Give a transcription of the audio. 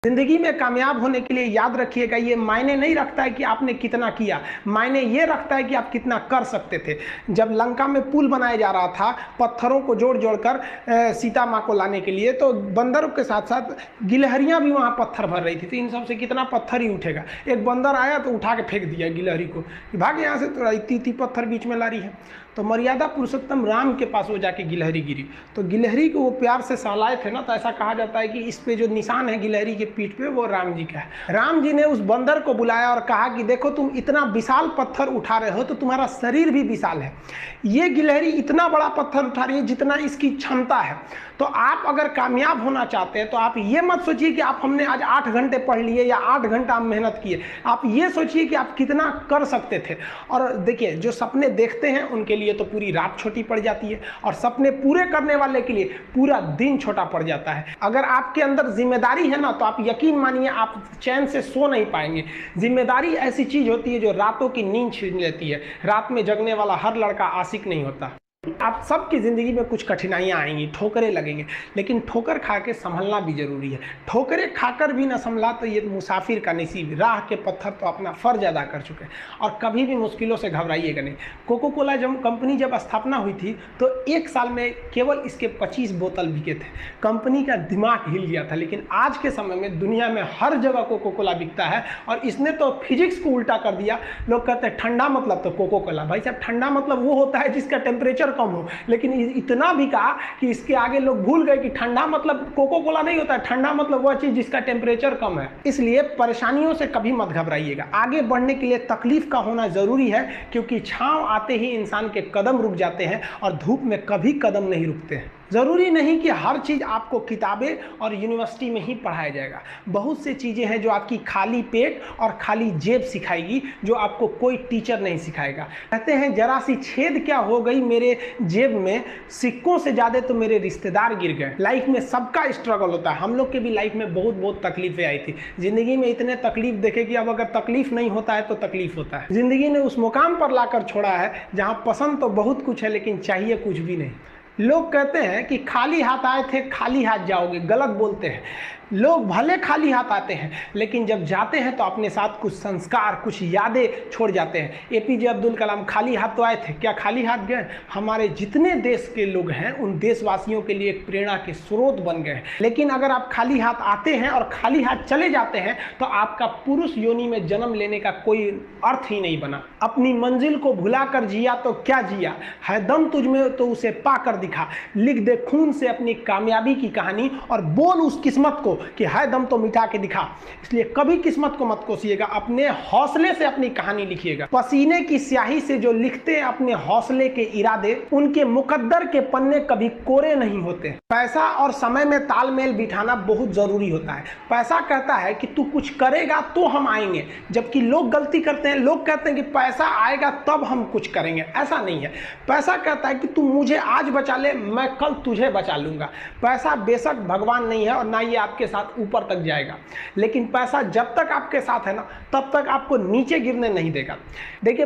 जिंदगी में कामयाब होने के लिए याद रखिएगा, ये मायने नहीं रखता है कि आपने कितना किया, मायने ये रखता है कि आप कितना कर सकते थे। जब लंका में पुल बनाया जा रहा था पत्थरों को जोड़ जोड़ कर सीता माँ को लाने के लिए, तो बंदरों के साथ साथ गिलहरियाँ भी वहाँ पत्थर भर रही थी। तो इन सब से कितना पत्थर ही उठेगा। एक बंदर आया तो उठा के फेंक दिया गिलहरी को कि भाग यहाँ से, तो इतनी पत्थर बीच में ला रही है। तो मर्यादा पुरुषोत्तम राम के पास वो जाके गिलहरी गिरी, तो गिलहरी को वो प्यार से सहलाए थे ना, तो ऐसा कहा जाता है कि इस पे जो निशान है गिलहरी के पीठ पे वो राम जी का है। राम जी ने उस बंदर को बुलाया और कहा कि देखो तुम इतना विशाल पत्थर उठा रहे हो तो तुम्हारा शरीर भी विशाल है, ये गिलहरी इतना बड़ा पत्थर उठा रही है जितना इसकी क्षमता है। तो आप अगर कामयाब होना चाहते हैं तो आप ये मत सोचिए कि आप हमने आज 8 घंटे पढ़ लिए या 8 घंटा हम मेहनत किए, आप ये सोचिए कि आप कितना कर सकते थे। और देखिए, जो सपने देखते हैं उनके लिए तो पूरी रात छोटी पड़ जाती है, और सपने पूरे करने वाले के लिए पूरा दिन छोटा पड़ जाता है। अगर आपके अंदर जिम्मेदारी है ना, तो आप यकीन मानिए आप चैन से सो नहीं पाएंगे। जिम्मेदारी ऐसी चीज होती है जो रातों की नींद छीन लेती है। रात में जगने वाला हर लड़का आशिक नहीं होता। आप सबकी ज़िंदगी में कुछ कठिनाइयाँ आएंगी, ठोकरें लगेंगे, लेकिन ठोकर खा के संभलना भी जरूरी है। ठोकरें खाकर भी ना संभला तो ये मुसाफिर का नसीब। राह के पत्थर तो अपना फर्ज अदा कर चुके हैं, और कभी भी मुश्किलों से घबराइएगा नहीं। कोको कोला कंपनी जब स्थापना हुई थी तो 1 साल में केवल इसके 25 बोतल बिके थे। कंपनी का दिमाग हिल गया था। लेकिन आज के समय में दुनिया में हर जगह कोको कोला बिकता है, और इसने तो फिजिक्स को उल्टा कर दिया। लोग कहते हैं ठंडा मतलब तो कोको कोला। भाई साहब, ठंडा मतलब वो होता है जिसका टेम्परेचर कम हो, लेकिन इतना भी कहा कि इसके आगे लोग भूल गए कि ठंडा मतलब कोको कोला नहीं होता है। ठंडा मतलब वह चीज जिसका टेम्परेचर कम है। इसलिए परेशानियों से कभी मत घबराइएगा। आगे बढ़ने के लिए तकलीफ का होना जरूरी है, क्योंकि छांव आते ही इंसान के कदम रुक जाते हैं, और धूप में कभी कदम नहीं रुकते हैं। ज़रूरी नहीं कि हर चीज़ आपको किताबें और यूनिवर्सिटी में ही पढ़ाया जाएगा। बहुत सी चीज़ें हैं जो आपकी खाली पेट और खाली जेब सिखाएगी, जो आपको कोई टीचर नहीं सिखाएगा। कहते हैं जरा सी छेद क्या हो गई मेरे जेब में, सिक्कों से ज़्यादा तो मेरे रिश्तेदार गिर गए। लाइफ में सबका स्ट्रगल होता है। हम लोग के भी लाइफ में बहुत तकलीफें आई थी। ज़िंदगी में इतने तकलीफ देखे कि अब अगर तकलीफ नहीं होता है तो तकलीफ होता है। ज़िंदगी ने उस मुकाम पर लाकर छोड़ा है जहाँ पसंद तो बहुत कुछ है, लेकिन चाहिए कुछ भी नहीं। लोग कहते हैं कि खाली हाथ आए थे खाली हाथ जाओगे, गलत बोलते हैं। लोग भले खाली हाथ आते हैं, लेकिन जब जाते हैं तो अपने साथ कुछ संस्कार, कुछ यादें छोड़ जाते हैं। एपीजे अब्दुल कलाम खाली हाथ तो आए थे, क्या खाली हाथ गए? हमारे जितने देश के लोग हैं उन देशवासियों के लिए एक प्रेरणा के स्रोत बन गए हैं। लेकिन अगर आप खाली हाथ आते हैं और खाली हाथ चले जाते हैं तो आपका पुरुष योनि में जन्म लेने का कोई अर्थ ही नहीं बना। अपनी मंजिल को भुला कर जिया तो क्या जिया, है दम तुझ में तो उसे पाकर दिखा। लिख दे खून से अपनी कामयाबी की कहानी, और बोल उस किस्मत को कि है दम तो मिटा के दिखा। इसलिए कभी किस्मत को मत कोसिएगा, अपने हौसले से अपनी कहानी लिखिएगा। पसीने की स्याही से जो लिखते हैं अपने हौसले के इरादे, उनके मुकद्दर के पन्ने कभी कोरे नहीं होते। पैसा और समय में तालमेल बिठाना बहुत जरूरी होता है। पैसा कहता है कि तू कुछ करेगा तो हम आएंगे, जबकि लोग गलती करते हैं। लोग कहते हैं कि पैसा आएगा तब हम कुछ करेंगे। ऐसा नहीं है। पैसा कहता है कि तू मुझे आज बचा ले, मैं कल तुझे बचा लूंगा। पैसा बेशक भगवान नहीं है और ना ये आपके साथ ऊपर तक जाएगा, लेकिन पैसा जब तक आपके साथ है ना, तब तक आपको नीचे गिरने नहीं देगा। देखिए,